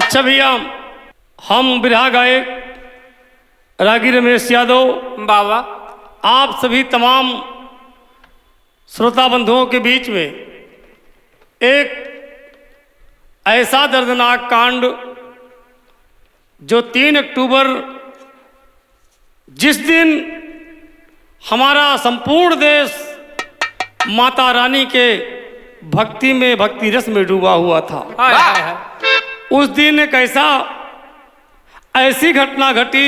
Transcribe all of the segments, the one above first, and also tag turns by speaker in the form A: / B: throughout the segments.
A: अच्छा भैया, हम बिरहा गायक रागी रमेश यादव
B: बाबा
A: आप सभी तमाम श्रोता बंधुओं के बीच में एक ऐसा दर्दनाक कांड जो 3 अक्टूबर जिस दिन हमारा संपूर्ण देश माता रानी के भक्ति में भक्ति रस में डूबा हुआ था।
B: हाय हाय हाय।
A: उस दिन एक ऐसी घटना घटी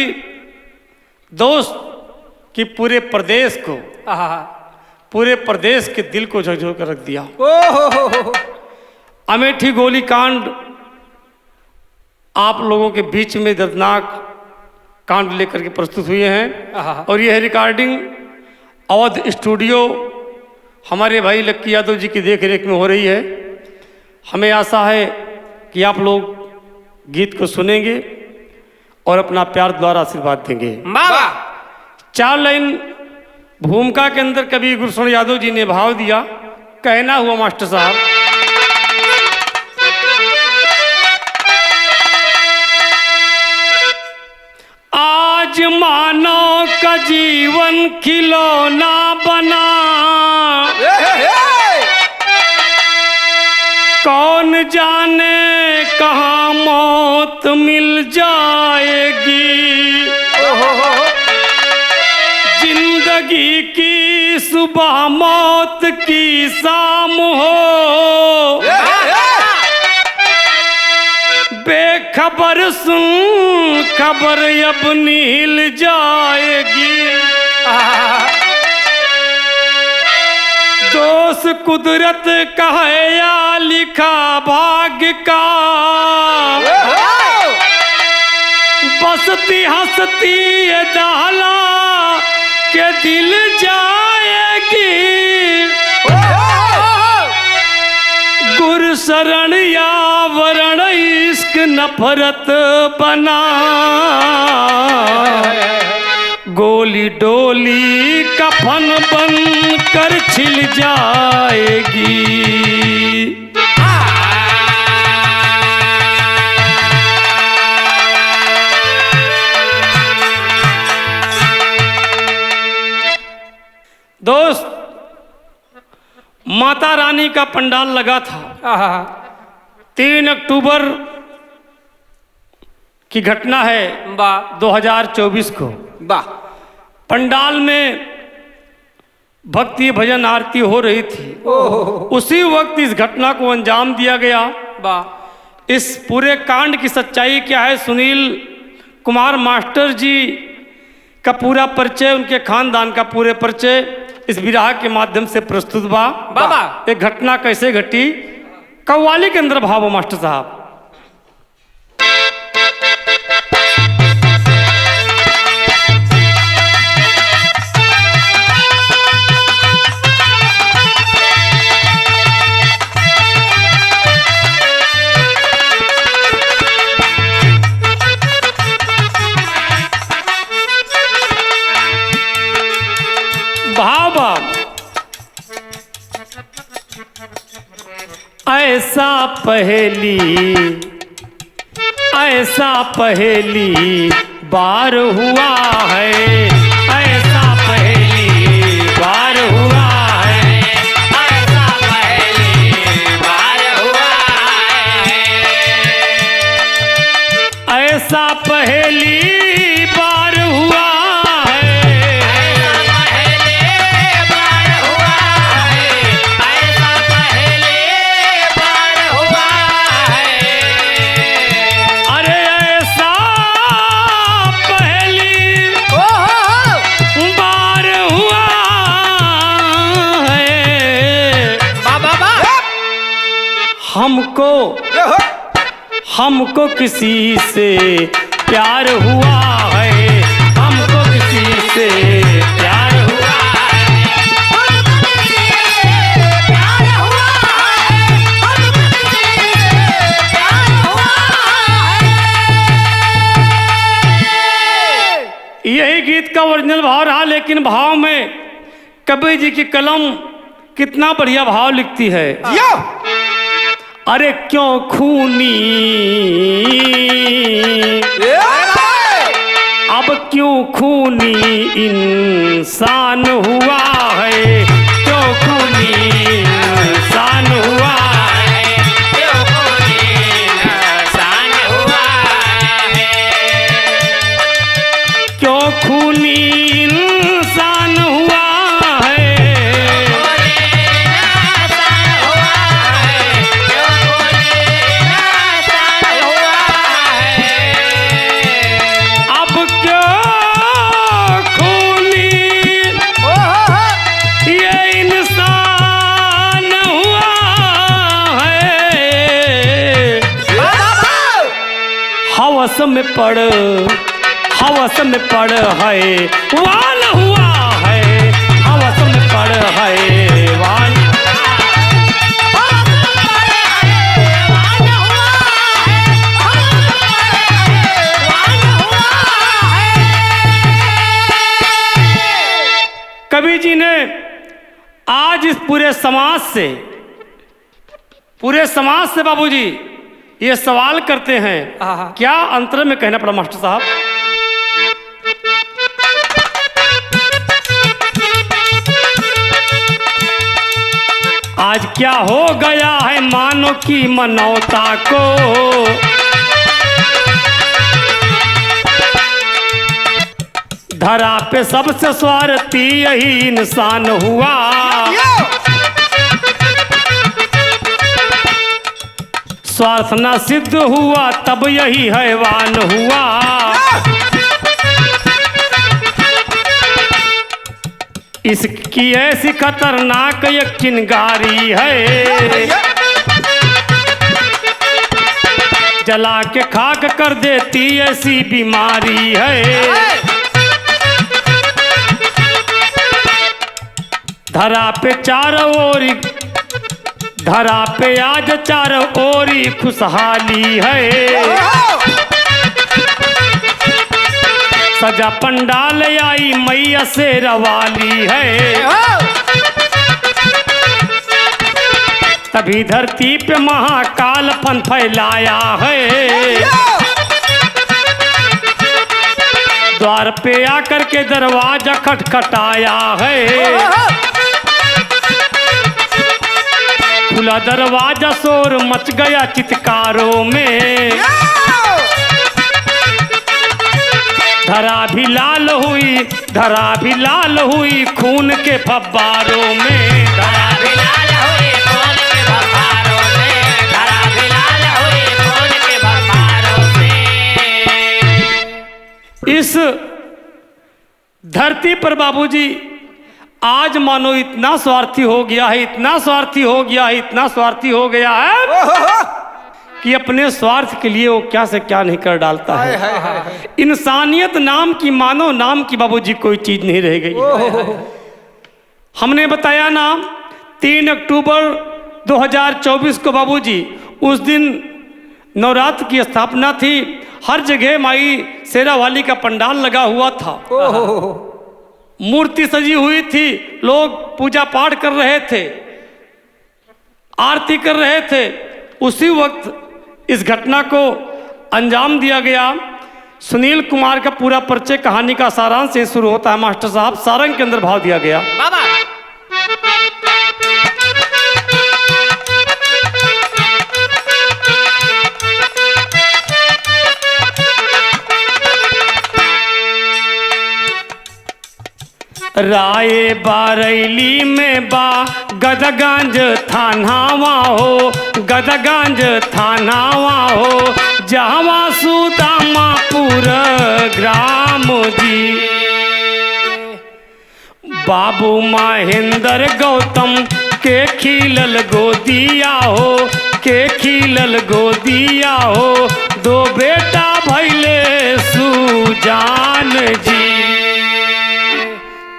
A: दोस्त कि पूरे प्रदेश को
B: आहा।
A: पूरे प्रदेश के दिल को झकझोर कर रख दिया।
B: ओहो
A: अमेठी गोली कांड आप लोगों के बीच में दर्दनाक कांड लेकर के प्रस्तुत हुए हैं
B: आहा।
A: और यह रिकॉर्डिंग अवध स्टूडियो हमारे भाई लक्की यादव जी की देख रेख में हो रही है। हमें आशा है कि आप लोग गीत को सुनेंगे और अपना प्यार द्वारा आशीर्वाद देंगे।
B: बाबा
A: 4 लाइन भूमिका के अंदर कवि गुरुशरण यादव जी ने भाव दिया। कहना हुआ मास्टर साहब, आज मानव का जीवन खिलौना बना, कौन जाने कहाँ मौत मिल जाएगी। जिंदगी की सुबह मौत की शाम हो, बेखबर सुन खबर अब नील जाएगी। दोष कुदरत का है या लिखा भाग्य का, बसती हंसती ये डाला के दिल जाएगी। गुरु शरण या वरण इश्क नफरत बना, गोली डोली कफन बन कर छिल जाएगी। दोस्त, माता रानी का पंडाल लगा था।
B: आहा।
A: 3 अक्टूबर की घटना है
B: बा
A: 2024 को।
B: बा
A: पंडाल में भक्ति भजन आरती हो रही थी। उसी वक्त इस घटना को अंजाम दिया गया।
B: बा
A: इस पूरे कांड की सच्चाई क्या है, सुनील कुमार मास्टर जी का पूरा परिचय, उनके खानदान का पूरे परिचय इस विराह के माध्यम से प्रस्तुत बा।
B: बाबा
A: एक घटना कैसे घटी, कव्वाली के अंदर भाव मास्टर साहब। भावा ऐसा पहली बार हुआ है, ऐसा पहली बार हुआ है, ऐसा पहली बार हुआ है, ऐसा पहली बार हुआ हमको किसी से प्यार हुआ है, हमको किसी से प्यार हुआ है, हमको किसी से प्यार हुआ है, हमको किसी से प्यार हुआ है। यही गीत का ओरिजिनल भाव रहा, लेकिन भाव में कबीर जी की कलम कितना बढ़िया भाव लिखती है। अरे क्यों खूनी अब क्यों खूनी इंसान हुआ है, क्यों खूनी इंसान हुआ है, क्यों खूनी इंसान हुआ है, क्यों खूनी इंसान हुआ है, अब क्यों हवस में पड़ है वाल हुआ है, हवस में पड़ है वाल। कवि जी ने आज इस पूरे समाज से बाबूजी ये सवाल करते हैं, क्या अंतर में कहना पड़ा मास्टर साहब? आज क्या हो गया है मानो की मनौता को, धरा पे सबसे स्वार्थी यही इंसान हुआ, स्वार्थ न सिद्ध हुआ तब यही हैवान हुआ, इसकी ऐसी खतरनाक एक चिंगारी है, जला के खाक कर देती ऐसी बीमारी है, धरा पे आज चारों ओरी खुशहाली है, सजा पंडाल आई मैया से रवाली है, तभी धरती पे महाकालपन फैलाया है, द्वार पे आकर के दरवाजा खटखटाया है, खुला दरवाजा शोर मच गया चित्कारों में, धरा भी लाल हुई खून के फव्वारों में, धरा भी लाल हुई खून के फव्वारों में, धरा भी लाल हुई खून के फव्वारों में। इस धरती पर बाबूजी आज मानो इतना स्वार्थी हो गया है, इतना स्वार्थी हो गया है, इतना स्वार्थी हो गया है कि अपने स्वार्थ के लिए वो क्या से क्या नहीं कर डालता है। इंसानियत नाम की, मानव नाम की बाबूजी कोई चीज नहीं रह गई। हमने बताया ना 3 अक्टूबर 2024 को बाबूजी उस दिन नवरात्र की स्थापना थी, हर जगह माई शेरा वाली का पंडाल लगा हुआ था, मूर्ति सजी हुई थी, लोग पूजा पाठ कर रहे थे, आरती कर रहे थे। उसी वक्त इस घटना को अंजाम दिया गया। सुनील कुमार का पूरा परिचय कहानी का सारांश से शुरू होता है मास्टर साहब, सारंग के अंदर भाव दिया गया।
B: बाबा
A: राय बारैली में बा गदगंज थानावा हो, गदगंज थानावा हो, जहाँ सुदामापुर ग्राम जी। बाबू महेंद्र गौतम के खिलल गोदिया हो, के खिलल गोदिया हो, 2 बेटा भैले सुजान जी।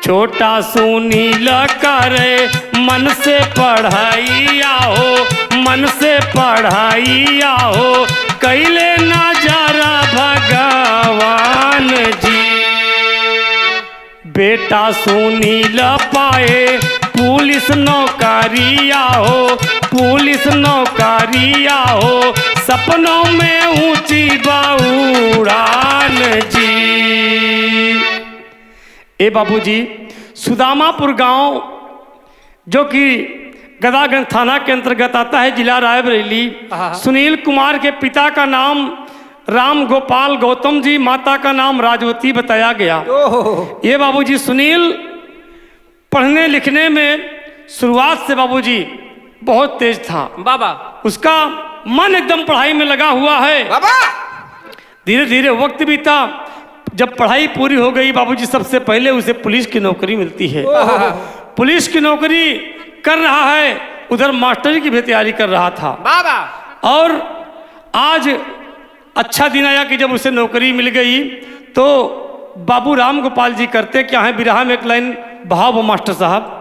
A: छोटा सुनील करे मन से पढ़ाइया हो, मन से पढ़ाइया हो, कैले नजारा भगवान जी। बेटा सुनील पाए पुलिस नौकरिया हो, पुलिस नौकरिया हो, सपनों में ऊंची बाउड़ान जी। ए बाबूजी, सुदामापुर गांव जो कि गदागंज थाना के अंतर्गत आता है, जिला रायबरेली। सुनील कुमार के पिता का नाम राम गोपाल गौतम जी, माता का नाम राजवती बताया गया। ये बाबूजी सुनील पढ़ने लिखने में शुरुआत से बाबूजी बहुत तेज था
B: बाबा।
A: उसका मन एकदम पढ़ाई में लगा हुआ है
B: बाबा।
A: धीरे धीरे वक्त बीता। जब पढ़ाई पूरी हो गई बाबूजी, सबसे पहले उसे पुलिस की नौकरी मिलती है। पुलिस की नौकरी कर रहा है, उधर मास्टरी की भी तैयारी कर रहा था
B: बाबा।
A: और आज अच्छा दिन आया कि जब उसे नौकरी मिल गई तो बाबू राम गोपाल जी करते क्या है, बिरहा में एक लाइन भाव मास्टर साहब।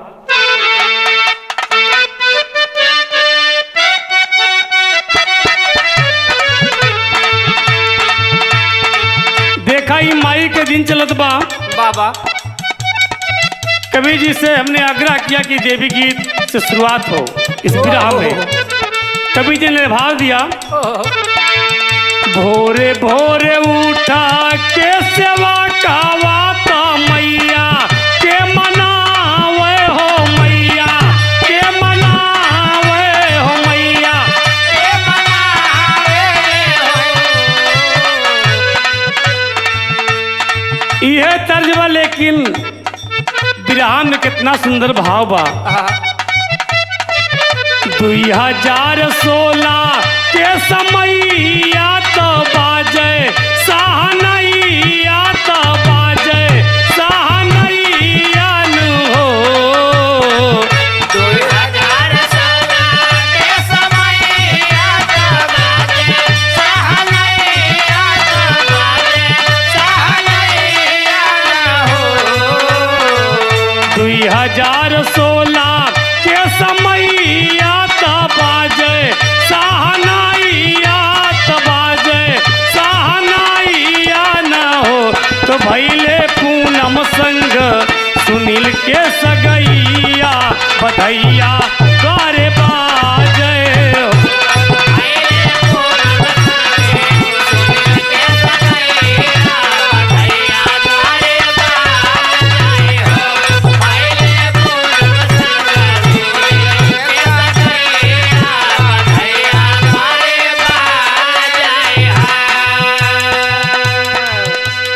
A: देखा ही माई के दिन चलत बा
B: बाबा।
A: कवि जी से हमने आग्रह किया कि देवी गीत से शुरुआत हो इस विरह में। कवि जी ने भाव दिया, भोरे भोरे उठा के सेवा कावाता मैया के मनावे हो, मैया के मनावे हो, मैया के मनावे हो। यह तर्जबा लेकिन विरहा में कितना सुंदर भाव बा। 2016 के समैया तो बाजे सहनैया, तो बाजे सहनैया नु हो।
B: 2016 के समैया तो बाजे सहनैया, तो बाजे सहनैया हो।
A: 2016 के समैया तो बाजे सहनैया, तो बाजे सहनैया न हो। तो भैले पूनम संग सुनील के सगैया, बधैया गारे बाजे हो।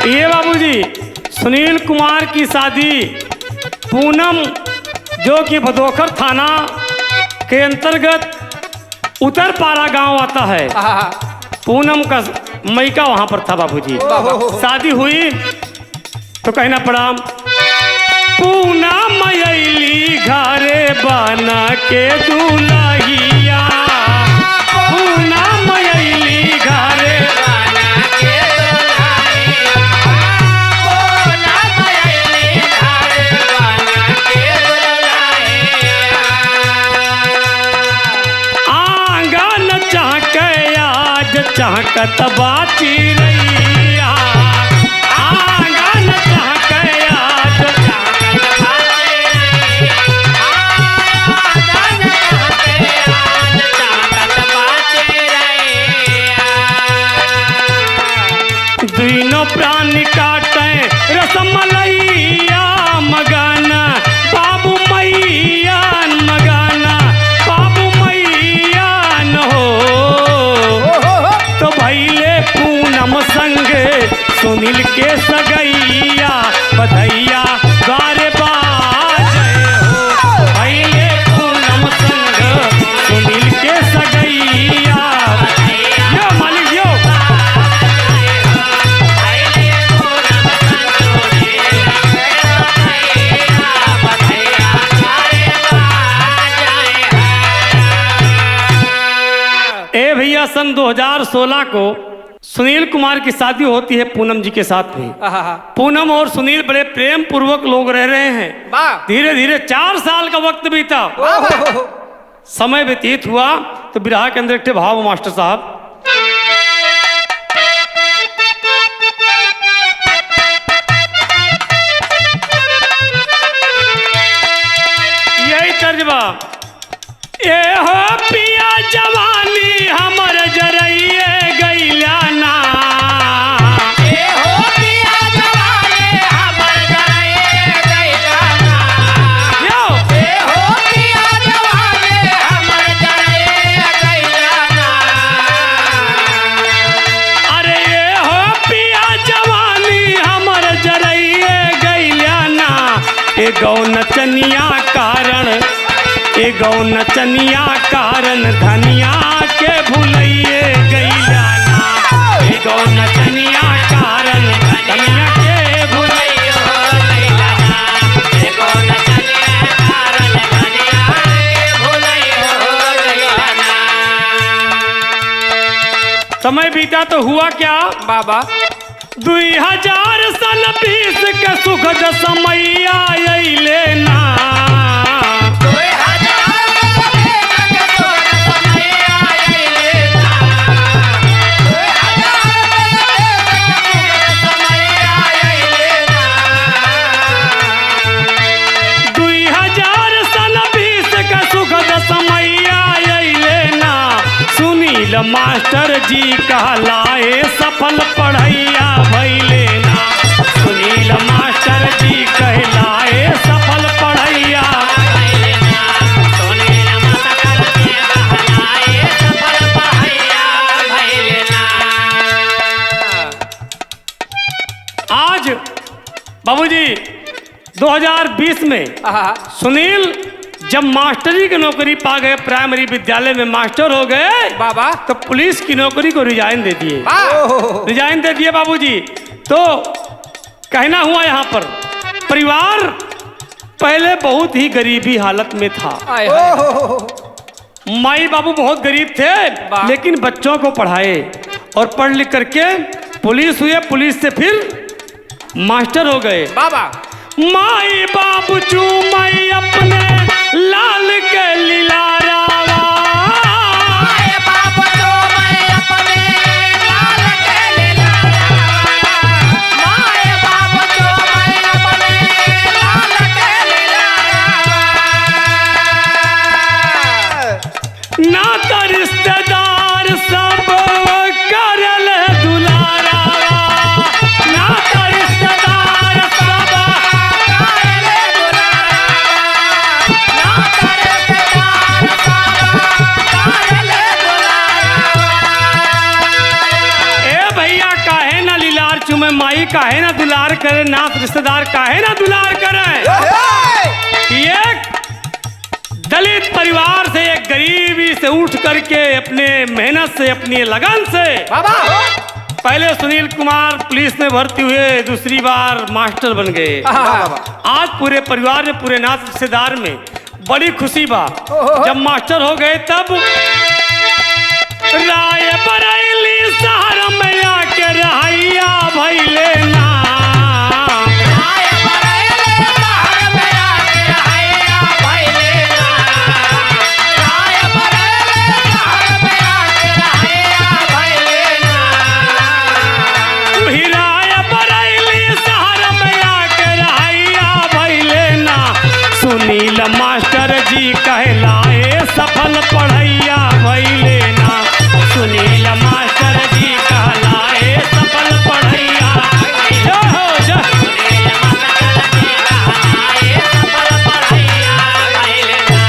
A: ये बाबूजी सुनील कुमार की शादी पूनम जो कि भदोखर थाना के अंतर्गत उत्तरपारा गांव आता है, पूनम का मैका वहां पर था बाबूजी। शादी हुई तो कहना पड़ा, पूनम अइली घरे बना के दुल्हिया, पूनम अइली घरे चाहकत बाची रैया, आंगन चाहकया जो चाहकत बाची रैया, आंगन चाहकया जो चाहकत बाची रैया। दुइनो प्राणी काटे रसमलैया, मगाना बाबू मैया, मगाना बाबू मैया न हो। तो भैले पूनम संग सुनील के सगैया, बधैया गारे बाजे हो। भैले पूनम संग सुनील के सगैया, यो मालिक यो। ए भैया सन 2016 को सुनील कुमार की शादी होती है पूनम जी के साथ में। पूनम और सुनील बड़े प्रेम पूर्वक लोग रह रहे हैं। धीरे धीरे 4 साल का वक्त बीता, समय व्यतीत हुआ तो बिरहा के अंदर एक भाव मास्टर साहब। यही तर्जबा, ये हो ए गौ नचनिया कारण, ए गौ नचनिया कारण धनिया के भुलैये गैला ना। ए गौ नचनिया कारण धनिया के भुलैये गैला ना। ए गौ नचनिया कारण धनिया के भुलैये गैला ना। समय बीता तो हुआ क्या
B: बाबा
A: 2000 सन 20 के सुखद समय आइले ना। मास्टर जी कहलाए सफल पढ़ैया भैले ना। सुनील मास्टर जी कहलाए सफल पढ़ैया भैले ना। सुनील मास्टर जी कहलाए सफल पढ़ैया भैले ना। आज बाबूजी 2020 में सुनील जब मास्टरी की नौकरी पा गए, प्राइमरी विद्यालय में मास्टर हो गए
B: बाबा,
A: तो पुलिस की नौकरी को रिजाइन दे दिए। रिजाइन दे दिए बाबूजी। तो कहना हुआ यहाँ पर परिवार पहले बहुत ही गरीबी हालत में था। माई बाबू बहुत गरीब थे, लेकिन बच्चों को पढ़ाए और पढ़ लिख करके पुलिस हुए, पुलिस से फिर मास्टर हो गए।
B: बाबा
A: माई बाबू चूमाई अपने लाल के लिलारावा।
B: माई बाबू चूमाई अपने लाल के लिलारावा। माई बाबू चूमाई अपने लाल के लिलारावा।
A: नाता रिश्तेदार सब करल दुलारावा। नाता रिश्तेदार सब करल में माई काहे ना दुलार करे, नाथ रिश्तेदार काहे ना दुलार करे। एक दलित परिवार से, एक गरीबी से उठ करके अपने मेहनत से, अपनी लगन से
B: बाबा
A: पहले सुनील कुमार पुलिस में भर्ती हुए, दूसरी बार मास्टर बन गए। आज पूरे परिवार में, पूरे नाथ रिश्तेदार में बड़ी खुशी बा। जब मास्टर हो गए तब राय बरेली शहर में आके रहिया भैले ना।
B: राय बरेली शहर में आके रहिया भैले ना। राय बरेली शहर में आके रहिया भैले ना।
A: राय बरेली शहर में आके रहिया भैले ना। सुनील मास्टर जी कहलाए सफल पढ़ैया भैले ना। सुनील मास्टर जी कहलाए सफल पढ़ैया। जय हो जय। सुनील मास्टर जी कहलाए सफल पढ़ैया भैले ना।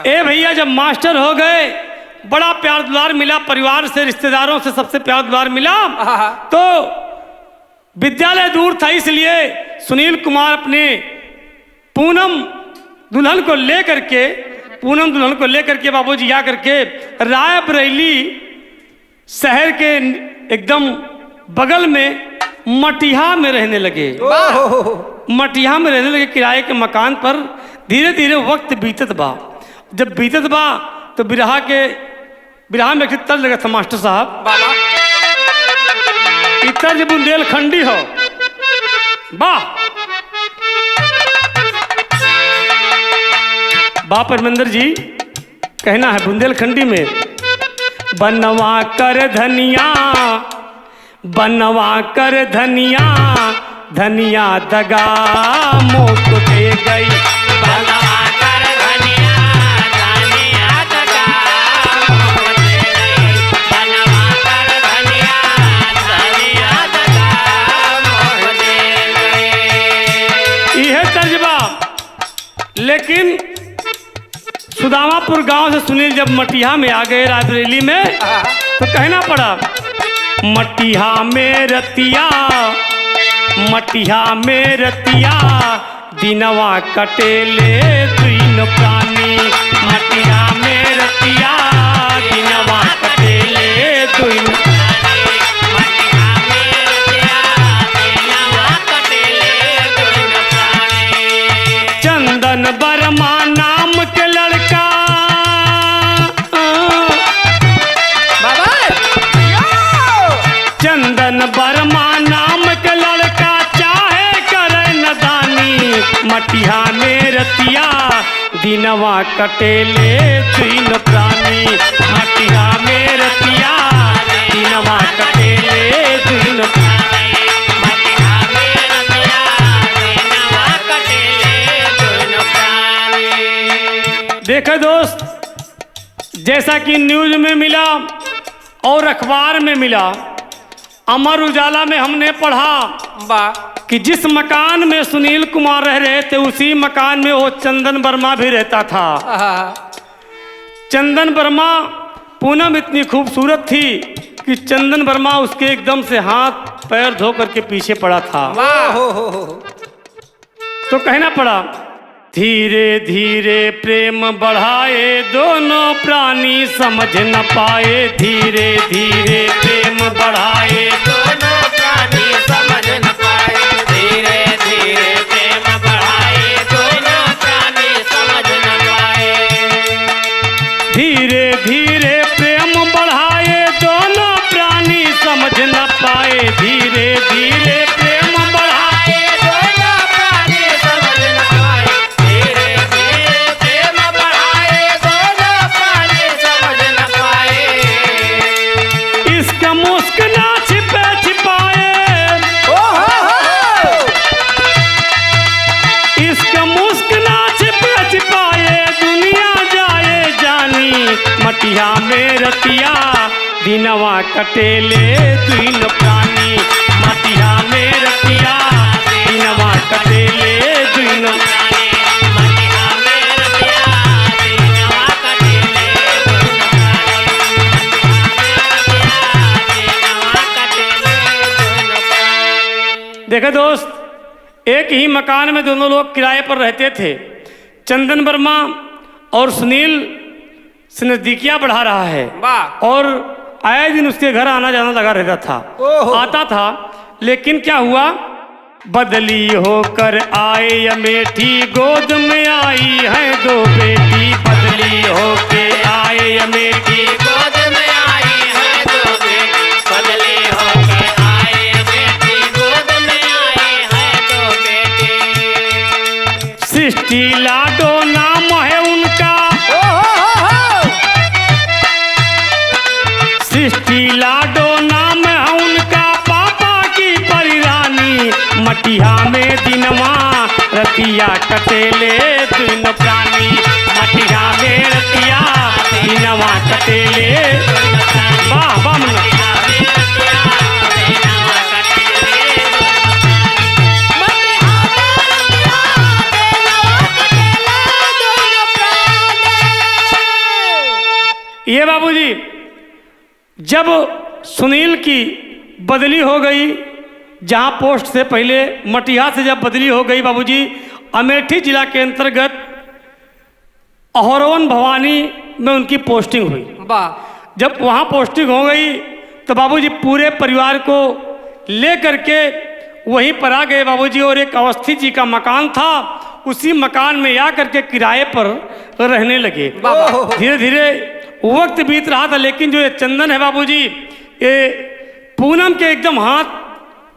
A: ए भैया जब मास्टर हो गए, बड़ा प्यार दुलार मिला परिवार से, रिश्तेदारों से सबसे प्यार दुलार मिला। तो विद्यालय दूर था, इसलिए सुनील कुमार अपने पूनम दुल्हन को लेकर के बाबूजी आ करके रायबरेली शहर के एकदम बगल में मटिहा में रहने लगे। मटिहा में रहने लगे किराए के मकान पर। धीरे धीरे वक्त बीतत बा। जब बीतत बा तो बिरहा में एक तर्ज लगा था मास्टर साहब। तर्ज बुंदेलखंडी हो वाह परमेंद्र जी। कहना है बुंदेलखंडी में, बनवा कर धनिया, बनवा कर धनिया, धनिया दगा मोक दे गई।
B: बनवा कर धनिया, धनिया दगा मोक दे गई। बनवा कर धनिया, धनिया दगा मोक दे गई।
A: यह तर्जबा। लेकिन सुदामापुर गांव से सुनील जब मटिहा में आ गए रायबरेली में, तो कहना पड़ा मटिहा में रतिया, मटिया में रतिया दिनवा कटेले तीन प्राणी। मटिया में रतिया दिनवा कटेले तीन।
B: मटिया में रतिया दिनवा कटेले तीन प्राणी।
A: चंदन वर्मा नाम के लड़का
B: बाबा
A: चंदन वर्मा नाम के लड़का चाहे करे नदानी। मटिया में रतिया दिनवा कटेले तीन प्राणी। मटिया में रतिया दिनवा कटेले तीन प्राणी।
B: मटिया में रतिया दिनवा कटेले तीन प्राणी।
A: देखे दोस्त, जैसा कि न्यूज में मिला और अखबार में मिला, अमर उजाला में हमने पढ़ा
B: बा
A: कि जिस मकान में सुनील कुमार रह रहे थे उसी मकान में वो चंदन वर्मा भी रहता था। चंदन वर्मा पूनम इतनी खूबसूरत थी कि चंदन वर्मा उसके एकदम से हाथ पैर धो करके पीछे पड़ा था।
B: वाह
A: तो कहना पड़ा, धीरे धीरे प्रेम बढ़ाए दोनों प्राणी समझ न पाए। धीरे धीरे प्रेम बढ़ाए
B: दोनों प्राणी समझ न पाए। धीरे धीरे प्रेम बढ़ाए दोनों प्राणी समझ न पाए।
A: धीरे धीरे प्रेम बढ़ाए दोनों प्राणी समझ न पाए। धीरे धीरे प्रेम बढ़ाए
B: दोनों प्राणी समझ न पाए। धीरे धीरे प्रेम बढ़ाए दोनों प्राणी समझ न पाए।
A: इसका मुस्क ना छिपे छिपाए। इसका मुस्क ना छिपे छिपाए दुनिया जाए जानी। मटिया में रतिया दिनवा कटेले तीन प्राणी। मटिया में रतिया दिनवा कटेले तीन।
B: मटिया में रतिया दिनवा कटेले तीन प्राणी।
A: देखे दोस्त, एक ही मकान में दोनों लोग किराए पर रहते थे। चंदन वर्मा और सुनील से नजदीकियां बढ़ा रहा है
B: वाह
A: और आए दिन उसके घर आना जाना लगा रहता था। आता था, लेकिन क्या हुआ, बदली होकर आए अमेठी गोद में आई है दो बेटी। बदली होके आए अमेठी
B: गोद में आई है दो बेटी। बदली होकर आए बेटी गोद में आई है दो बेटी।
A: सृष्टि लाडो नाम है उनका। सृष्टि लाडो नाम है उनका, पापा की परिरानी। मटिया में दिनवा रतिया कटेले तीन प्राणी। मटिया में रतिया दिनवा कटेले। वाह वाह मुन्ना। ये बाबूजी, जब सुनील की बदली हो गई, जहां पोस्ट से पहले मटिया से जब बदली हो गई बाबूजी, अमेठी जिला के अंतर्गत अहरोन भवानी में उनकी पोस्टिंग हुई। जब वहां पोस्टिंग हो गई तो बाबूजी पूरे परिवार को ले करके वहीं पर आ गए बाबूजी। और एक अवस्थी जी का मकान था, उसी मकान में आ करके किराए पर रहने लगे। धीरे धीरे वक्त बीत रहा था, लेकिन जो ये चंदन है बाबूजी, ये पूनम के एकदम हाथ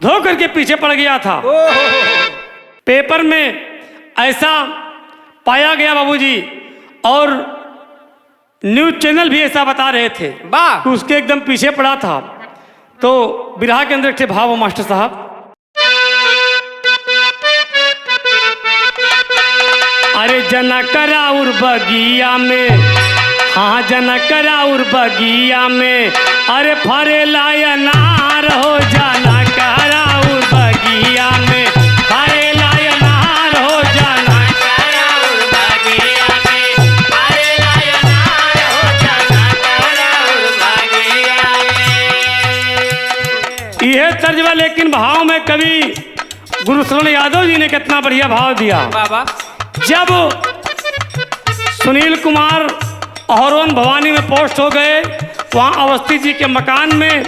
A: धो करके पीछे पड़ गया था। पेपर में ऐसा पाया गया बाबूजी, और न्यूज चैनल भी ऐसा बता रहे थे कि उसके एकदम पीछे पड़ा था। तो बिरहा के अंदर एक थे भाव मास्टर साहब, अरे जनक राउर बगिया में, हाँ जनक राउर बगिया में, अरे फरेला अनार हो जनक राउर बगिया में, फरेला अनार हो जनक
B: राउर बगिया में, फरेला अनार हो जनक राउर बगिया में।
A: यह तर्जबा, लेकिन भाव में कवि गुरुशरण यादव जी ने कितना बढ़िया भाव दिया।
B: बाबा
A: जब सुनील कुमार अहरोन भवानी में पोस्ट हो गए, वहाँ अवस्थी जी के मकान में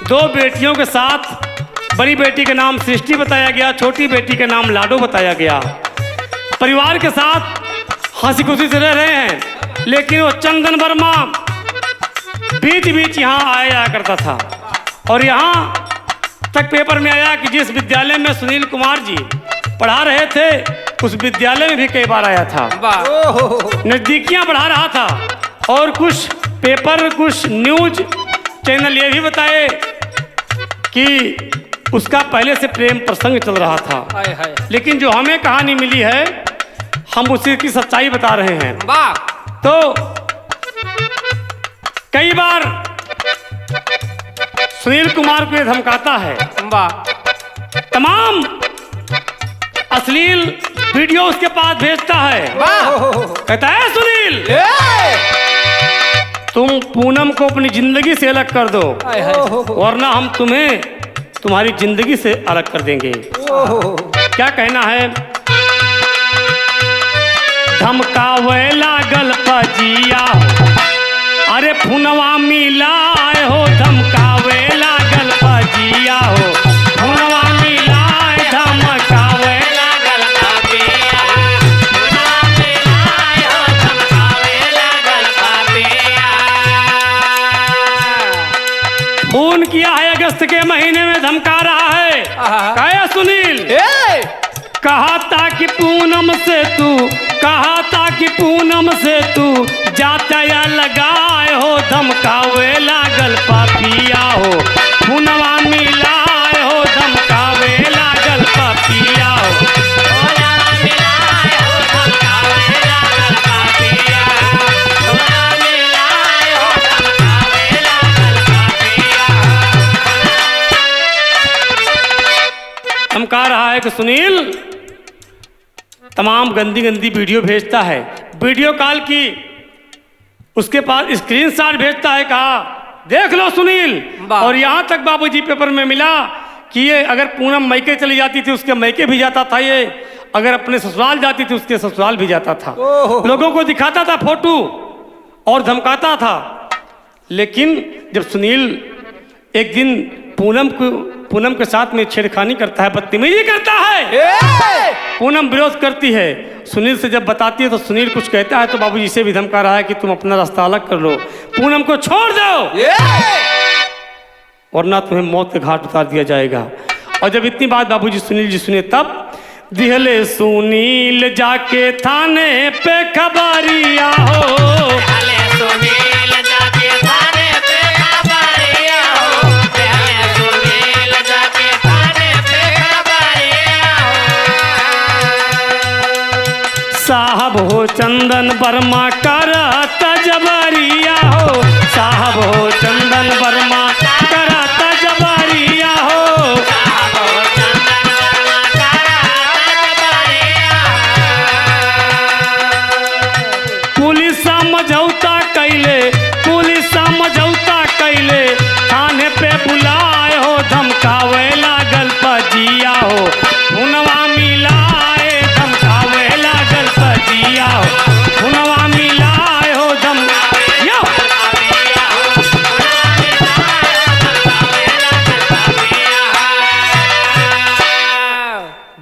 A: 2 बेटियों के साथ बड़ी बेटी का नाम सृष्टि बताया गया, छोटी बेटी का नाम लाडो बताया गया। परिवार के साथ हंसी खुशी से रह रहे हैं, लेकिन वो चंदन वर्मा बीच बीच यहाँ आया करता था और यहाँ तक पेपर में आया कि जिस विद्यालय में सुनील कुमार जी पढ़ा रहे थे उस विद्यालय में भी कई बार आया था। नज़दीकियाँ बढ़ा रहा था और कुछ पेपर कुछ न्यूज चैनल ये भी बताए कि उसका पहले से प्रेम प्रसंग चल रहा था।
B: हाय हाय
A: लेकिन जो हमें कहानी मिली है हम उसी की सच्चाई बता रहे हैं।
B: वाह
A: तो कई बार सुनील कुमार को ये धमकाता है,
B: वाह
A: तमाम अश्लील वीडियो उसके पास भेजता है। कहता है सुनील तुम पूनम को अपनी जिंदगी से अलग कर दो,
B: हाय हाय
A: वरना हम तुम्हें तुम्हारी जिंदगी से अलग कर देंगे। क्या कहना है? धमकावे लागल पजिया हो, अरे फुनवा मिलाए हो, धमकावे लागल पजिया हो, फुनवा मिलाए धमकावे
B: लागल पापिया, फुनवा मिलाए हो, धमकावे लागल पापिया।
A: फोन किया है अगस्त के महीने में, धमका रहा है। कहे सुनील कहा था कि पूनम से तू, कहा था कि पूनम से तू जाता या लगाए हो, धमकावे लागल पापिया हो, फुनवा मिलाए हो, धमकावे लागल पापिया हो,
B: फुनवा मिलाए हो, धमकावे लागल पापिया, फुनवा मिलाए हो, धमकावे लागल पापिया।
A: धमका रहा है कि सुनील तमाम गंदी गंदी वीडियो भेजता है, वीडियो कॉल की उसके पास स्क्रीनशॉट भेजता है। कहा देख लो सुनील। और यहाँ तक बाबूजी पेपर में मिला कि ये अगर पूनम मैके चली जाती थी उसके मैके भी जाता था, ये अगर अपने ससुराल जाती थी उसके ससुराल भी जाता था, लोगों को दिखाता था फोटो और धमकाता था। लेकिन जब सुनील एक दिन पूनम के साथ में छेड़खानी करता है, बदतमीजी करता है, पूनम विरोध करती है, सुनील से जब बताती है तो सुनील कुछ कहता है तो बाबूजी से भी धमका रहा है कि तुम अपना रास्ता अलग कर लो, पूनम को छोड़ दो वरना तुम्हें मौत के घाट उतार दिया जाएगा। और जब इतनी बात बाबूजी सुनील जी सुने तब दिहले सुनील जाके थाने पे खबरिया हो,
B: पहले सुनील जाके थाने पे खबरिया हो, पहले सुनील जाके थाने पे खबरिया हो।
A: साहब हो चंदन वर्मा करत जबरिया हो, साहब हो चंदन वर्मा करत जबरिया हो,
B: साहब हो चंदन वर्मा करत जबरिया हो।
A: पुलिस समझौता कैले, पुलिस समझौता कैले, थाने पे बुलाए हो, धमकावे लागल पजिया हो, फुनवा मिलाए धमकावे लागल पजिया हो, फुनवा मिलाए हो धमकावे यो।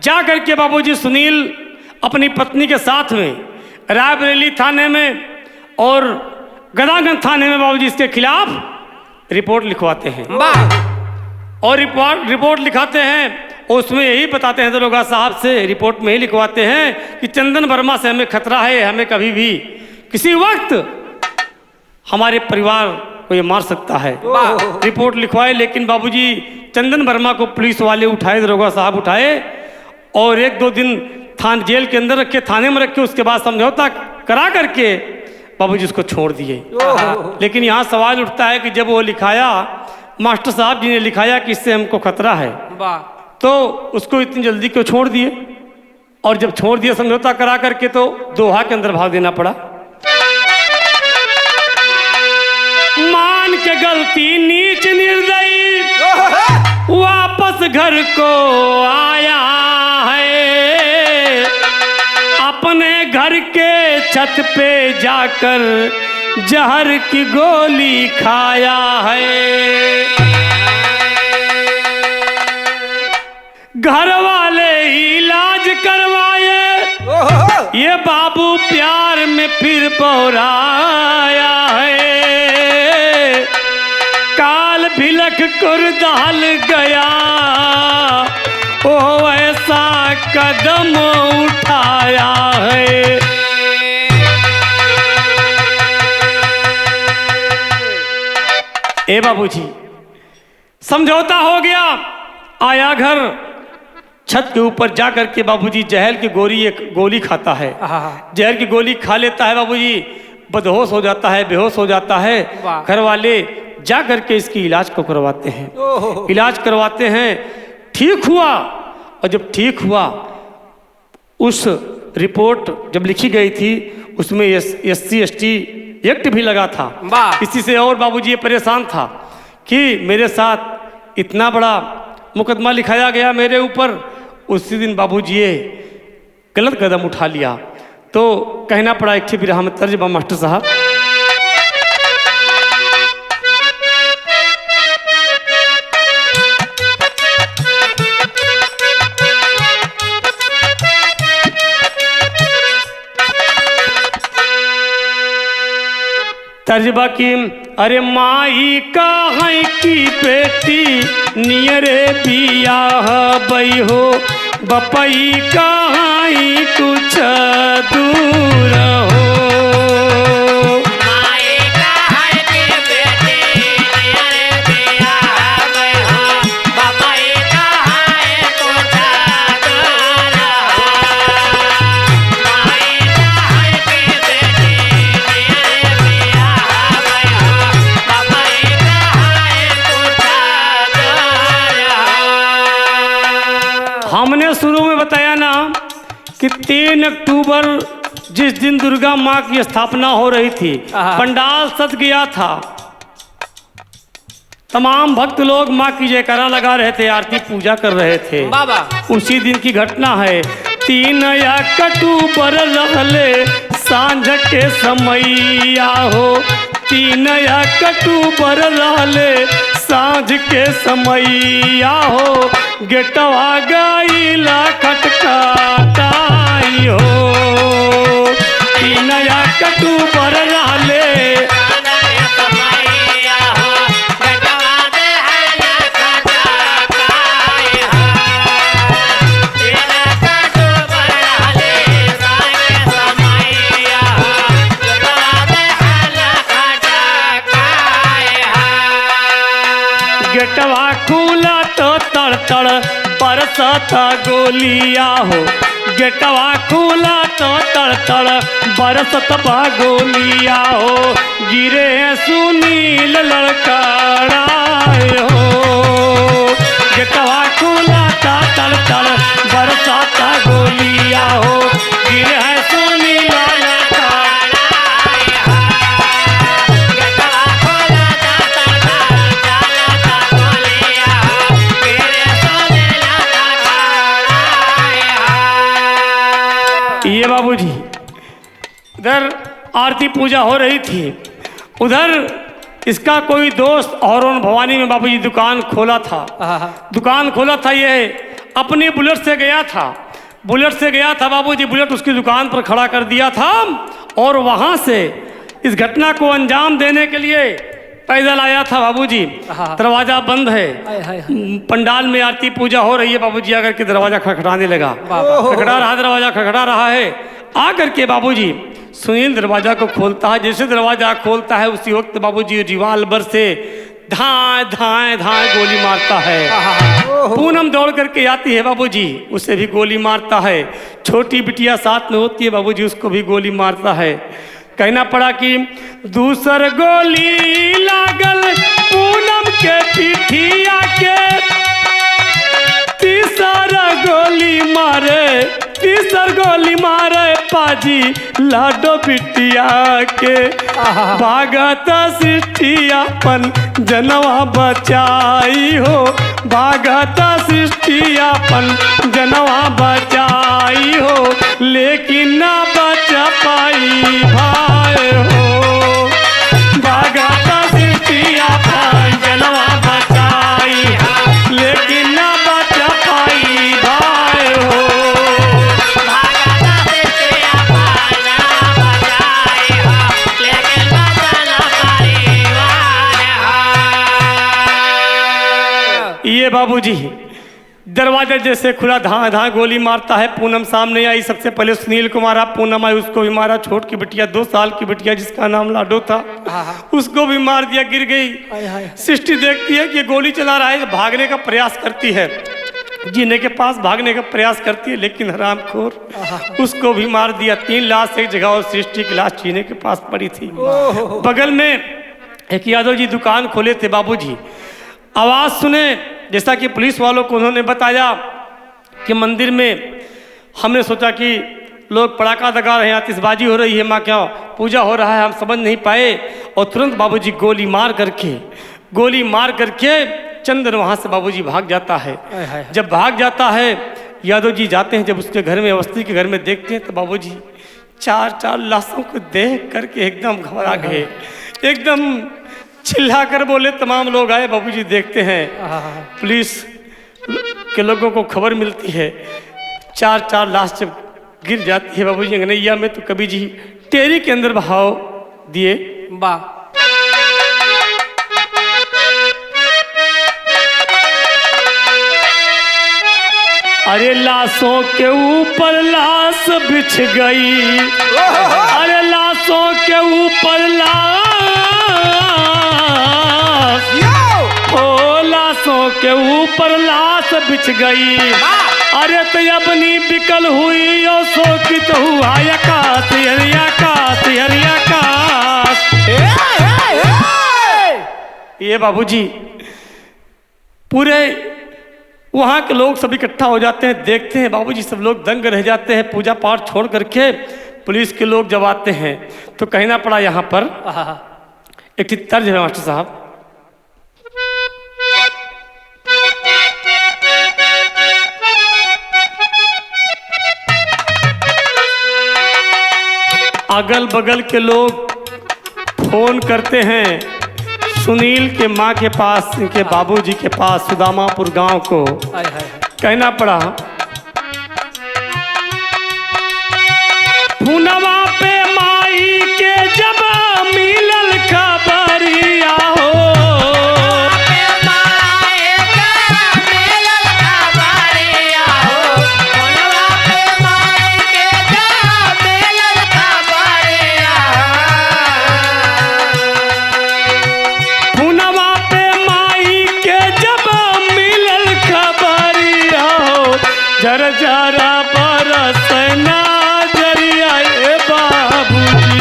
A: जा करके बाबूजी सुनील अपनी पत्नी के साथ में रायबरेली थाने में और गदागंज थाने में बाबूजी इसके खिलाफ रिपोर्ट लिखवाते हैं। और रिपोर्ट लिखाते हैं और उसमें यही बताते हैं दरोगा साहब से, रिपोर्ट में ही लिखवाते हैं कि चंदन वर्मा से हमें खतरा है, हमें कभी भी किसी वक्त हमारे परिवार को ये मार सकता है। रिपोर्ट लिखवाए, लेकिन बाबूजी चंदन वर्मा को पुलिस वाले उठाए, दरोगा साहब उठाए और 1-2 दिन जेल के अंदर रखे, थाने में रखे, उसके बाद समझौता करा करके बाबूजी उसको छोड़ दिए। लेकिन यहाँ सवाल उठता है कि जब वो लिखाया, मास्टर साहब जी ने लिखाया कि इससे हमको खतरा है, तो उसको इतनी जल्दी क्यों छोड़ दिए? और जब छोड़ दिया समझौता करा करके तो दोहा के अंदर भाव देना पड़ा। मान के गलती नीच निर्दयी वापस घर को आया, छत पे जाकर जहर की गोली खाया है। घर वाले इलाज करवाए, ये बाबू प्यार में फिर पौराया है। काल भिलक कुर्दाल गया, ओ ऐसा कदम उठाया है। ए बाबूजी, समझौता हो गया। आया घर, छत के ऊपर जाकर के बाबूजी जहर की गोली खाता है। जहर की गोली खा लेता है बाबूजी, बदहोश हो जाता है, बेहोश हो जाता है। घर वाले जा करके इसकी इलाज को करवाते हैं। इलाज करवाते हैं, ठीक हुआ। और जब ठीक हुआ, उस रिपोर्ट जब लिखी गई थी उसमें SC/ST एक्ट भी लगा था। इसी से और बाबूजी ये परेशान था कि मेरे साथ इतना बड़ा मुकदमा लिखाया गया मेरे ऊपर। उसी दिन बाबूजी ये गलत कदम उठा लिया, तो कहना पड़ा एक ठे बिरहा में तर्जमा मास्टर साहब। तर्जबा की, अरे माई का है की बेटी नियरे बियाह बई हो, बपई का है कुछ दूर हो।
B: माई का है की बेटी नियरे बियाह बई हो, बपई का है कुछ दूर हो। माई का है की बेटी नियरे बियाह बई हो, बपई का है कुछ दूर हो।
A: हमने शुरू में बताया ना कि 3 अक्टूबर जिस दिन दुर्गा माँ की स्थापना हो रही थी, पंडाल सज गया था। तमाम भक्त लोग माँ की जयकारा लगा रहे थे, आरती पूजा कर रहे थे।
B: बाबा
A: उसी दिन की घटना है। 3 अक्टूबर रहले सांझ के समैया हो, 3 अक्टूबर रहले सांझ के समैया हो। गेटवा गईला खटखटाई हो, 3 अक्टूबर रहले गेटवा खुला तो तड़ बरसता गोलिया हो, गेटवा खुला तो तड़ बरसत बा गोलिया हो। गिरे सुनील लड़कड़ाए हो, गेटवा खुला तो तड़ बरसता गोलिया हो। गिरे सुनील ये बाबूजी, इधर आरती पूजा हो रही थी, उधर इसका कोई दोस्त और भवानी में बाबूजी दुकान खोला था। दुकान खोला था, ये अपनी बुलेट से गया था। बुलेट से गया था बाबूजी, बुलेट उसकी दुकान पर खड़ा कर दिया था और वहाँ से इस घटना को अंजाम देने के लिए पैदल आया था बाबूजी। दरवाजा बंद है, पंडाल में आरती पूजा हो रही है। बाबूजी आकर के दरवाजा खटखटाने लगा, खटखटा रहा, दरवाजा खटखटा रहा है। आकर के बाबूजी सुनील दरवाजा को खोलता है। जैसे दरवाजा खोलता है उसी वक्त बाबूजी रिवाल्वर से धाए धाए धाए गोली मारता है। पूनम दौड़ करके आती है बाबूजी, उसे भी गोली मारता है। छोटी बिटिया साथ में होती है बाबूजी, उसको भी गोली मारता है। कहना पड़ा कि दूसर गोली लागल पूनम के पिठिया के, तीसरा गोली मारे, तीसर गोली मारे पाजी लाडो बिटिया के। भागत सृष्टियापन जनवा बचाई हो, भागत सृष्टियापन जनवा बचाई हो, लेकिन ना बचा पाई बाबूजी दरवाजा जैसे खुला, धां धां गोली मारता है। पूनम सामने आई, सबसे पहले सुनील को मारा, पूनम आई उसको भी मारा। छोट की बिटिया 2 साल की बिटिया जिसका नाम लाडो था उसको भी मार दिया, गिर गई। सृष्टि देखती है कि गोली चला रहा है, भागने का प्रयास करती है, जीने के पास भागने का प्रयास करती है, लेकिन हरामखोर उसको भी मार दिया। 3 लाश एक जगह और सृष्टि की लाश जीने के पास पड़ी थी। बगल में एक यादव जी दुकान खोले थे बाबूजी, आवाज़ सुने, जैसा कि पुलिस वालों को उन्होंने बताया कि मंदिर में हमने सोचा कि लोग पटाखा दगा रहे हैं, आतिशबाजी हो रही है, माँ क्या पूजा हो रहा है, हम समझ नहीं पाए और तुरंत बाबूजी गोली मार करके चंदन वहाँ से बाबूजी भाग जाता है। जब भाग जाता है यादव जी जाते हैं, जब उसके घर में, अवस्थी के घर में देखते हैं तो बाबूजी 4 लाशों को देख करके एकदम घबरा गए, एकदम चिल्ला कर बोले। तमाम लोग आए, बाबूजी देखते हैं, पुलिस के लोगों को खबर मिलती है, 4 लाश जब गिर जाती है बाबूजी अंगनैया में, तो कवि जी टेरी के अंदर बहाव दिए।
B: वाह।
A: अरे लाशों के ऊपर लाश बिछ गई, अरे लाशों के ऊपर लाश, ओ लाशों के ऊपर लाश बिछ गई। अरे तो अपनी बिकल हुई और शोकित हुआ आकाश, आकाश, आकाश। ये बाबूजी पूरे वहाँ के लोग सब इकट्ठा हो जाते हैं, देखते हैं बाबूजी, सब लोग दंग रह जाते हैं। पूजा पाठ छोड़ करके पुलिस के लोग जब आते हैं तो कहना पड़ा यहाँ पर एक तर्ज है मास्टर साहब, अगल बगल के लोग फोन करते हैं सुनील के माँ के पास, इनके बाबूजी के पास, सुदामापुर गांव को। कहना पड़ा पूनवा पे माई के जब मिलल खबरिया हो, जरा बरस नजरिया ए बाबूजी,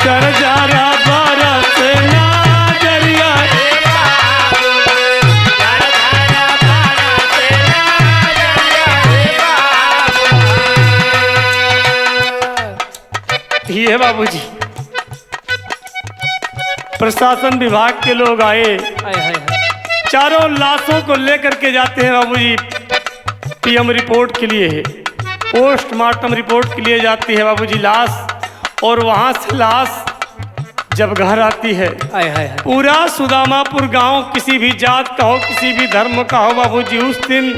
A: जरा बरस नजरिया ए बाबूजी। ये बाबूजी प्रशासन विभाग के लोग आए, चारों लाशों को लेकर के जाते हैं बाबूजी पीएम रिपोर्ट के लिए, पोस्टमार्टम रिपोर्ट के लिए जाती है बाबूजी लाश। और वहाँ से लाश जब घर आती है, पूरा सुदामापुर गांव, किसी भी जात का हो, किसी भी धर्म का हो बाबूजी, उस दिन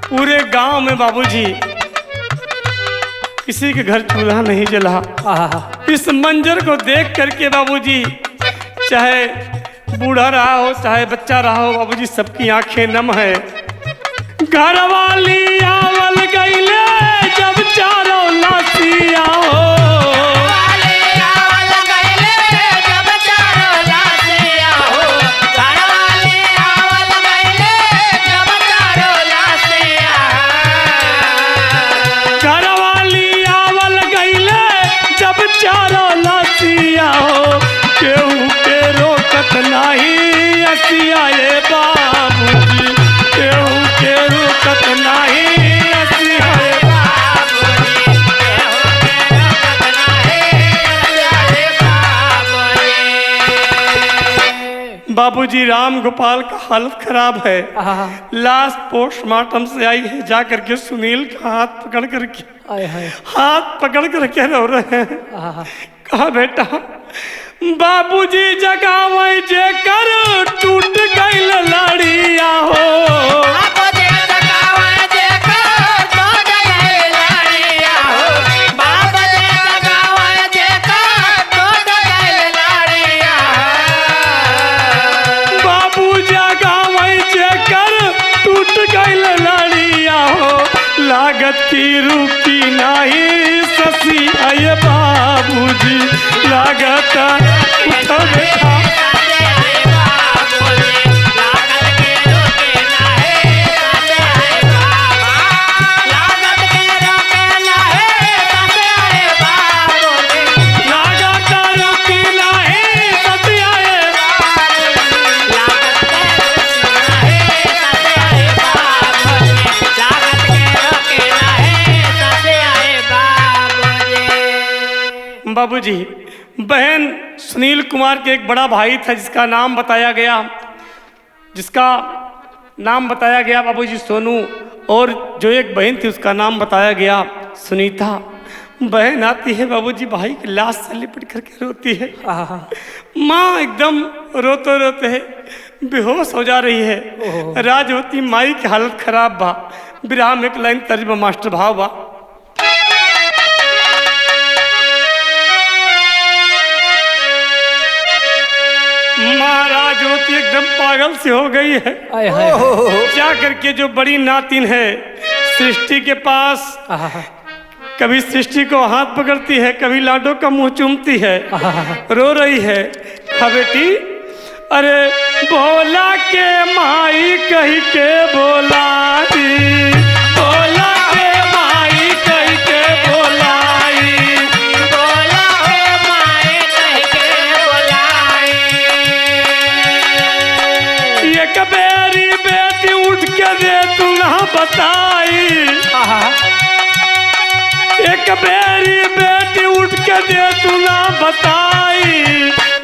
A: पूरे गांव में बाबूजी किसी के घर चूल्हा नहीं जला। इस मंजर को देख करके बाबूजी, चाहे बूढ़ा रहा हो चाहे बच्चा रहा हो बाबूजी, सबकी आंखें नम है। घर वाली आवल गईले जब चारों लाशिया हो, केहू के रोकत नहीं असिया ए बाबूजी, केहू के रोकत नहीं असिया ए बाबूजी। राम गोपाल का हालत खराब है, लाश पोस्टमार्टम से आई है, जा करके सुनील का हाथ पकड़ करके रो रहे हैं। कहा बेटा बाबूजी जगावे जे कर टूट गई लड़िया हो, बाबू जगावे जे कर टूट लागत की रुकी नहीं ससी आए बाबूजी लागत उठब खा बाबूजी। बहन सुनील कुमार के एक बड़ा भाई था जिसका नाम बताया गया बाबूजी सोनू, और जो एक बहन थी उसका नाम बताया गया सुनीता। बहन आती है बाबूजी भाई की लाश से लिपट करके रोती है। माँ एकदम रोते रोते है बेहोश हो जा रही है। राजवती माई की हालत खराब बा। विराह में एक लाइन तर्जबा मास्टर भाव बा। महाराज होती एकदम पागल से हो गई है। क्या करके जो बड़ी नातिन है सृष्टि के पास, कभी सृष्टि को हाथ पकड़ती है, कभी लाडो का मुंह चूमती है, रो रही है। हाँ बेटी, अरे बोला के माई कही के बोला बताई। एक बेरी बेटी उठ के दे तू ना बताई,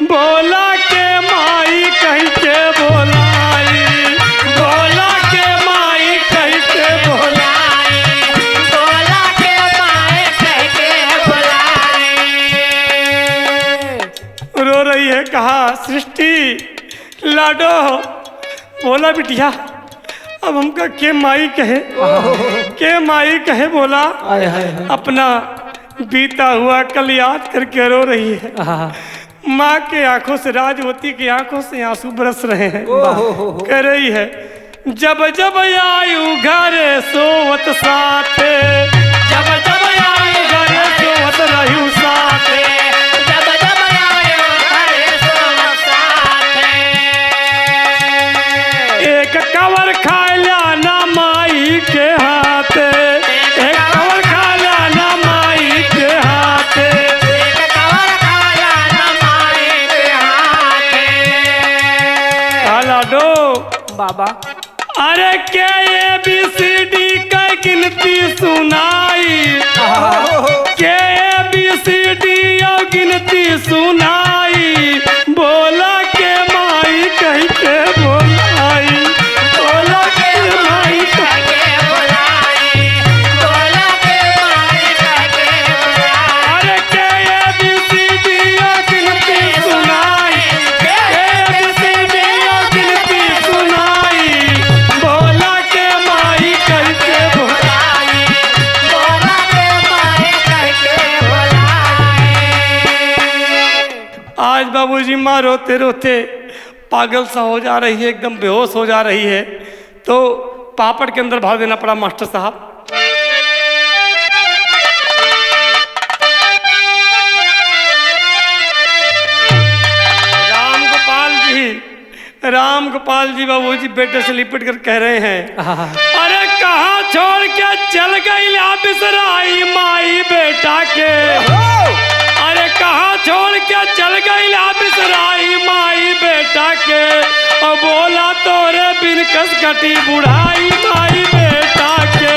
A: बोला के माई कहीं के बोलाई, बोला के माई कहीं के बोलाई,
B: बोला के माई कहीं के बोलाई।
A: रो रही है। कहा सृष्टि लाडो, बोला बिटिया अब हमका के माई कहे बोला। अपना बीता हुआ कल याद करके रो रही है। माँ के आंखों से, राजवती की आंखों से आंसू बरस रहे हैं। कह रही है जब जब आयु घर सोवत साथे, जब जब आयु घर सोवत रहू साथे,
B: जब जब आयु घर सोवत साथे।
A: एक कवर खाया ना माई के हाथे, एक कवर खाया ना माई के हाथे,
B: एक कवर खाया ना माई के हाथे।
A: लाडो
C: बाबा,
A: अरे के ABCD का गिनती सुनाई, के ABCD और गिनती सुनाई, बोला के माई कहीं के बोलाई, बोला के माई
B: कहीं के बोलाई, बोला के माई कहीं के बोलाई।
A: अरे के ABCD और गिनती सुनाई, के ABCD और गिनती सुनाई, बोला के माई कहीं के बोलाई,
B: बोला के माई कहीं के बोलाई।
A: आज बाबूजी माँ रोते रोते पागल सा हो जा रही है, एकदम बेहोश हो जा रही है। तो पापड़ के अंदर भर देना पड़ा मास्टर साहब। राम गोपाल जी बाबूजी बेटे से लिपट कर कह रहे हैं अरे कहाँ छोड़ के चल गई बिसराई माई बेटा के, अरे कहाँ छोड़ के चल गई बिसराई माई बेटा के, और बोला तोरे बिन कस कटी बुढ़ाई माई बेटा के।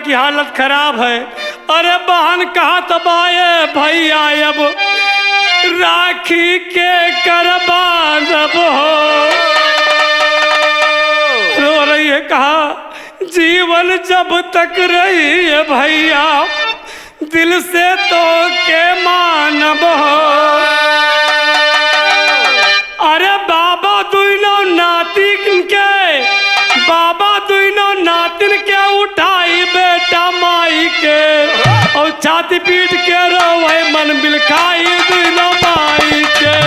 A: की हालत खराब है। अरे बहन कहा तबाए भैया अब राखी के करबानब हो, रो रही है। कहा जीवन जब तक रही है भैया दिल से तो के मानब हो, दिन के उठाई बेटा माई के और छाती पीट के रोवे मन बिलखाई दिनों माई के।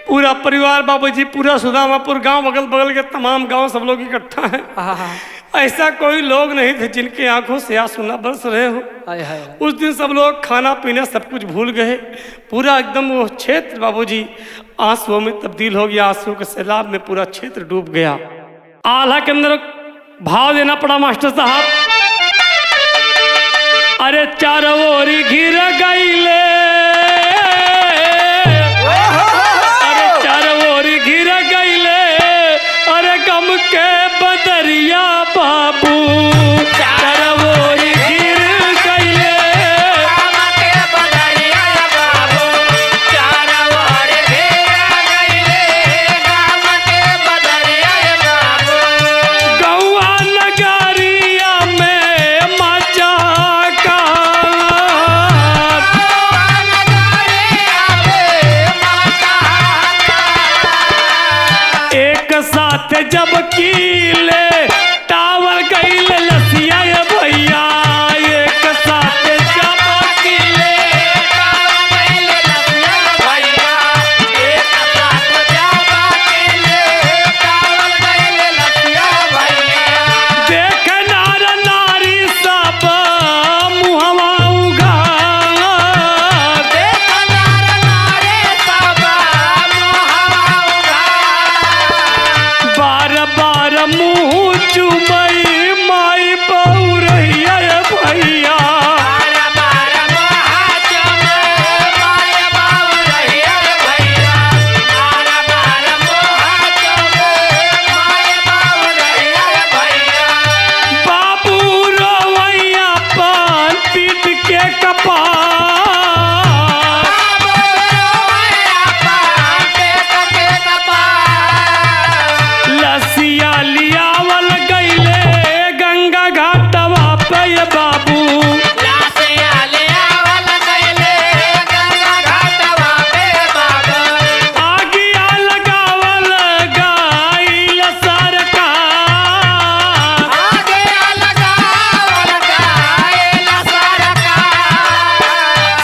A: पूरा परिवार बाबूजी, पूरा सुदामापुर गांव, अगल बगल के तमाम गांव सब लोग इकट्ठा हैं। ऐसा कोई लोग नहीं थे जिनके आंखों से आंसू न बरस रहे हो। उस दिन सब लोग खाना पीना सब कुछ भूल गए। पूरा एकदम वो क्षेत्र बाबूजी आंसुओं में तब्दील हो गया। आंसुओं के सैलाब में पूरा क्षेत्र डूब गया। आल्हा के अंदर भाव देना पड़ा मास्टर साहब। अरे चारों ओर घिर गईले, घिर गईले, अरे गम के बदरिया बाबू चरवोरी घिर गईले,
B: गम के बदरिया बाबू चरवोरी घिर गईले, गम के बदरिया बाबू।
A: गौआ नगरिया में मचा का,
B: गौआ नगरिया में मचा
A: एक साथ जब कीले टावर गईले लसिया ये भैया, एक साथ जब कीले
B: टावर गईले लसिया भैया, एक साथ जब कीले टावर गईले लसिया भैया।
A: देख नार नारी सब मुहवा उघार,
B: देख नार नारे सब मुहवा उघार,
A: बार बार मुँह चुमई माई बहुरैया भैया।
B: बार बार मुँह चुमई माय बाबू रहिया भैया, बार बार मुँह चुमई माय बाबू रहिया भैया।
A: बाबू रोवैया पान पीट के कपार,
B: बाबू रोया पाटे के कपार,
A: लसिया लियावल गईले गंगा घाटवा पे ये बाबू।
B: लासिया ले आवल गईले गंगा घाटवा पे बाबू,
A: आगिया लगावल गाइल सरकार,
B: आगे लगावल गाइल सरकार।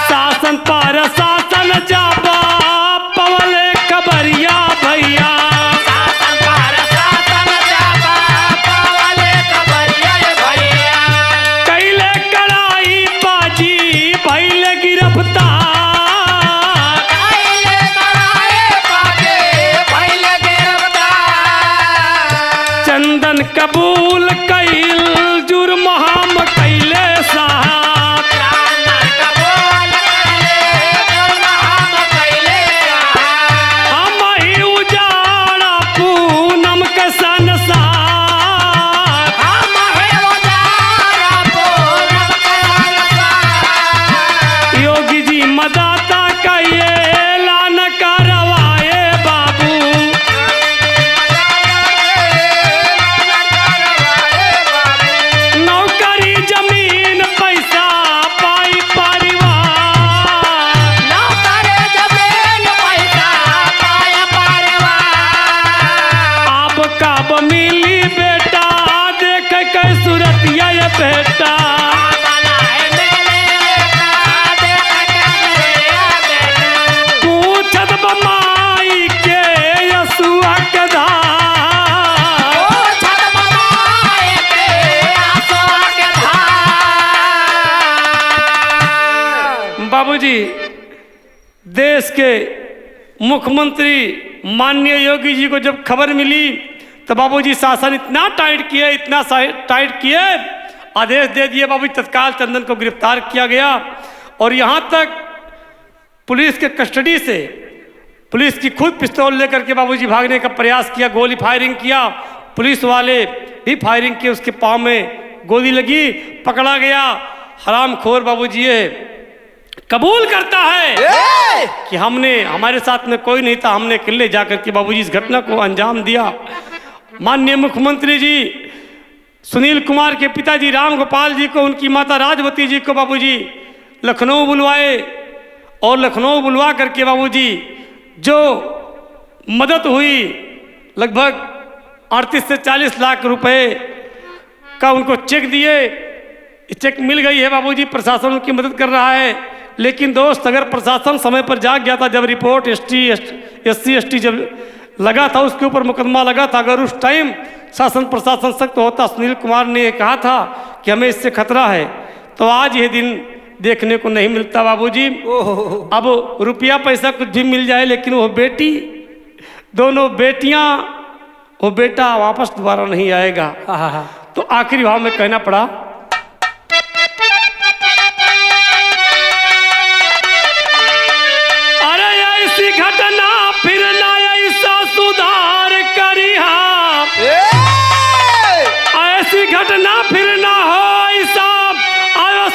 A: शासन पर शासन जाबा पवले खबरिया भैया।
B: शासन पर शासन जाबा पवले खबरिया भैया,
A: कैले कड़ाई बाजी भैले गिरफ्तार,
B: कैले कराए बाजे भइले गिरफ्तार।
A: चंदन कबूल कैल जुर्म हम कैले साहब।
B: चांदन कबूल कैले जुर्म हम कैले साहब,
A: हम ही उजाड़ा पूनम के संसार,
B: हम है उजारा पूनम के संसार।
A: योगी जी मदाता का ये ऐलान करवाए बाबू। नौकरी जमीन पैसा पाई परिवार,
B: नौकर जमीन पैसा पाया परिवार।
A: अब कब मिली बेटा देख के सूरतिया ये बेटा।
B: बनाए मेरे बेटा देख के मेरे बेटा,
A: पूछत बमाई के यसुआ के धार,
B: ओ छत बमाए के आंसुआ के धार।
A: बाबूजी देश के मुख्यमंत्री माननीय योगी जी को जब खबर मिली तो बाबूजी शासन इतना टाइट किए, इतना टाइट किए, आदेश दे दिए बाबूजी तत्काल चंदन को गिरफ्तार किया गया। और यहाँ तक पुलिस के कस्टडी से पुलिस की खुद पिस्तौल लेकर के बाबूजी भागने का प्रयास किया, गोली फायरिंग किया, पुलिस वाले भी फायरिंग किए, उसके पाँव में गोली लगी, पकड़ा गया। हरामखोर बाबूजी ये कबूल करता है कि हमारे साथ में कोई नहीं था, हमने अकेले जाकर के बाबूजी इस घटना को अंजाम दिया। माननीय मुख्यमंत्री जी सुनील कुमार के पिताजी राम गोपाल जी को, उनकी माता राजवती जी को बाबूजी लखनऊ बुलवाए और लखनऊ बुलवा करके बाबूजी जो मदद हुई लगभग 38 से 40 लाख रुपए का उनको चेक दिए। चेक मिल गई है बाबूजी, प्रशासन उनकी मदद कर रहा है। लेकिन दोस्त, अगर प्रशासन समय पर जाग गया था, जब रिपोर्ट SC/ST जब लगा था, उसके ऊपर मुकदमा लगा था, अगर उस टाइम शासन प्रशासन सख्त होता, सुनील कुमार ने कहा था कि हमें इससे खतरा है, तो आज ये दिन देखने को नहीं मिलता बाबूजी। अब रुपया पैसा कुछ भी मिल जाए, लेकिन वो बेटी, दोनों बेटियां, वो बेटा वापस दोबारा नहीं आएगा। तो आखिरी भाव में कहना पड़ा, अरे ऐसी घटना फिर ना ऐसा सुधार करिहा, ऐसी घटना फिर ना हो ऐसा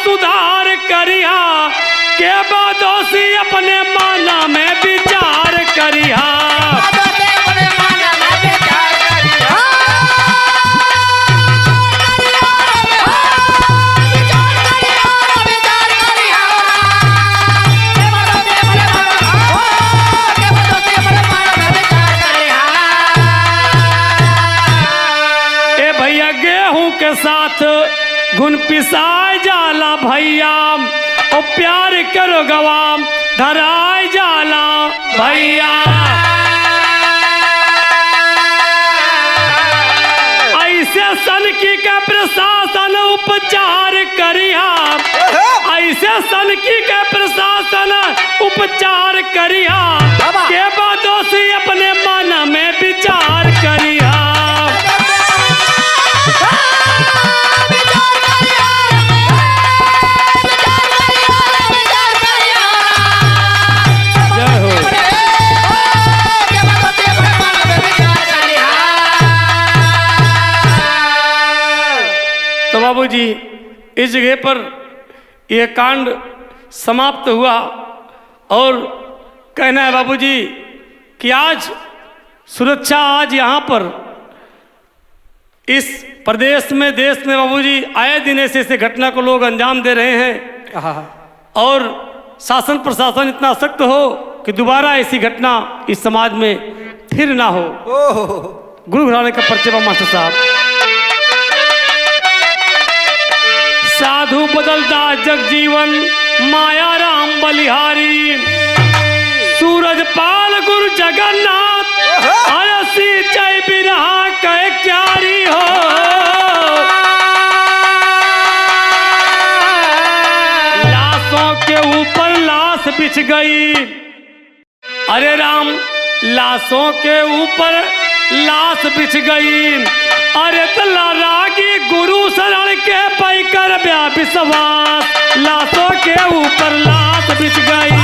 A: सुधार करिहा, के बदोसी अपने माना में विचार करिहा। के साथ गुण पिसाए जाला भैया, ओ प्यार करो गवाम धराए जाला भैया। ऐसे सनकी के प्रशासन उपचार करिहा, ऐसे सनकी के प्रशासन उपचार करिहा, के बदोसी अपने मन में विचार करिहा। तो बाबूजी इस जगह पर यह कांड समाप्त हुआ और कहना है बाबूजी कि आज सुरक्षा, आज यहाँ पर इस प्रदेश में, देश में बाबूजी आए दिन ऐसे ऐसे घटना को लोग अंजाम दे रहे हैं और शासन प्रशासन इतना सख्त हो कि दोबारा ऐसी घटना इस समाज में फिर ना हो। गुरु घराने का परिचय मास्टर साहब। साधु बदलता जगजीवन माया राम बलिहारी, सूरज पाल गुरु जगन्नाथ अरसी जय बिरहा कह क्यारी हो। लाशों के ऊपर लाश बिछ गई, अरे राम लाशों के ऊपर लाश बिछ गई, अरे तला रागी गुरु शरण के पैकर ब्या विश्वास, लाशों के ऊपर लाश बिछ गई।